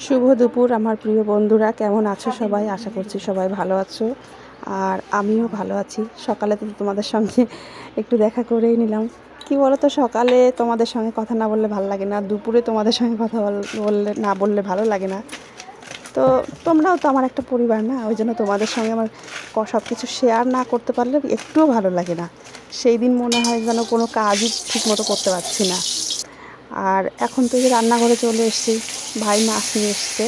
শুভ দুপুর আমার প্রিয় বন্ধুরা, কেমন আছো সবাই? আশা করছি সবাই ভালো আছো, আর আমিও ভালো আছি। সকালে তো তোমাদের সঙ্গে একটু দেখা করেই নিলাম। কি বলো তো, সকালে তোমাদের সঙ্গে কথা না বললে ভালো লাগে না, দুপুরে তোমাদের সঙ্গে কথা বললে ভালো লাগে না। তো তোমরাও তো আমার একটা পরিবার না, ওই জন্য তোমাদের সঙ্গে আমার সব কিছু শেয়ার না করতে পারলে একটুও ভালো লাগে না। সেই দিন মনে হয় যেন কোনো কাজই ঠিকমতো করতে পারছি না। আর এখন তো এই রান্নাঘরে চলে এসেছি, ভাই মাছ নিয়ে এসছে,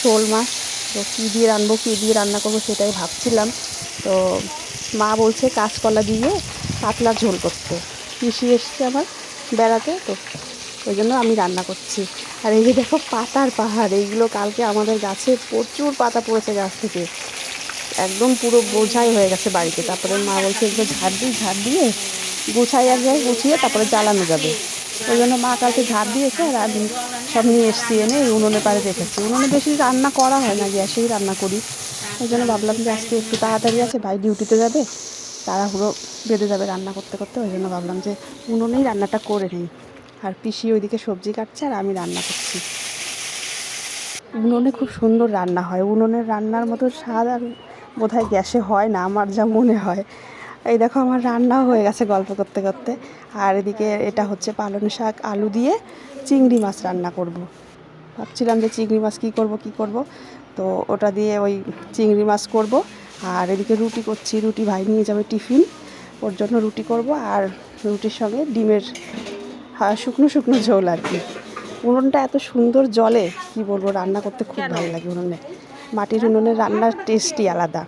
শোল মাছ। তো কী দিয়ে রান্না করবো সেটাই ভাবছিলাম। তো মা বলছে কাঁচকলা দিয়ে পাতলা ঝোল করতে। পিসি এসছে আমার বেড়াতে, তো ওই জন্য আমি রান্না করছি। আর এই যে দেখো পাতার পাহাড়, এইগুলো কালকে আমাদের গাছে প্রচুর পাতা পড়েছে গাছ থেকে, একদম পুরো বোঝাই হয়ে গেছে বাড়িতে। তারপরে মা বলছে এগুলো ঝাড় দিয়ে গুছাই এক জায়গায় গুছিয়ে তারপরে জ্বালানো যাবে। ওই জন্য মা কালকে ঝাড় দিয়েছে, আর আমি সব নিয়ে এসছি, এনে উনুনে পাড়ে রেখেছি। উনুনে বেশি রান্না করা হয় না, গ্যাসেই রান্না করি। ওই জন্য ভাবলাম যে আজকে একটু তাড়াতাড়ি আছে, ভাই ডিউটিতে যাবে, তাড়াহুড়ো বেঁধে যাবে রান্না করতে করতে। ওই জন্য ভাবলাম যে উনুনেই রান্নাটা করে নিই। আর পিসি ওইদিকে সবজি কাটছে আর আমি রান্না করছি। উনুনে খুব সুন্দর রান্না হয়, উনুনের রান্নার মতো স্বাদ আর বোধহয় গ্যাসে হয় না, আমার যা মনে হয়। এই দেখো আমার রান্নাও হয়ে গেছে গল্প করতে করতে। আর এদিকে এটা হচ্ছে পালং শাক আলু দিয়ে চিংড়ি মাছ রান্না করব। ভাবছিলাম যে চিংড়ি মাছ কী করব, তো ওটা দিয়ে ওই চিংড়ি মাছ করব। আর এদিকে রুটি করছি, রুটি ভাই নিয়ে যাবে টিফিন, ওর জন্য রুটি করব। আর রুটির সঙ্গে ডিমের শুকনো শুকনো ঝোল আর কি। উনুনটা এত সুন্দর জ্বলে, কি বলবো, রান্না করতে খুব ভালো লাগে উনুনে। মাটির উনুনের রান্নার টেস্টই আলাদা।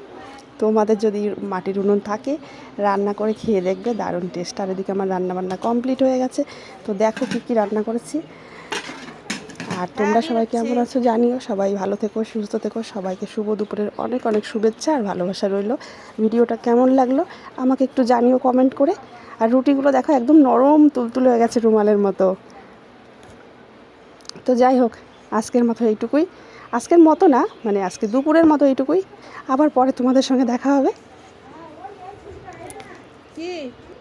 তোমাদের যদি মাটির উনুন থাকে, রান্না করে খেয়ে দেখবে, দারুণ টেস্ট। আর এদিকে আমার রান্নাবান্না কমপ্লিট হয়ে গেছে। তো দেখো কী রান্না করেছি। আর তোমরা সবাই কেমন আছো জানিও। সবাই ভালো থেকো, সুস্থ থেকো। সবাইকে শুভ দুপুরের অনেক অনেক শুভেচ্ছা আর ভালোবাসা রইল। ভিডিওটা কেমন লাগলো আমাকে একটু জানিও কমেন্ট করে। আর রুটিগুলো দেখো একদম নরম তুলতুলে হয়ে গেছে, রুমালের মতো। তো যাই হোক, আজকের মতো এইটুকুই। আজকের মতো না, মানে আজকে দুপুরের মতো এইটুকুই। আবার পরে তোমাদের সঙ্গে দেখা হবে।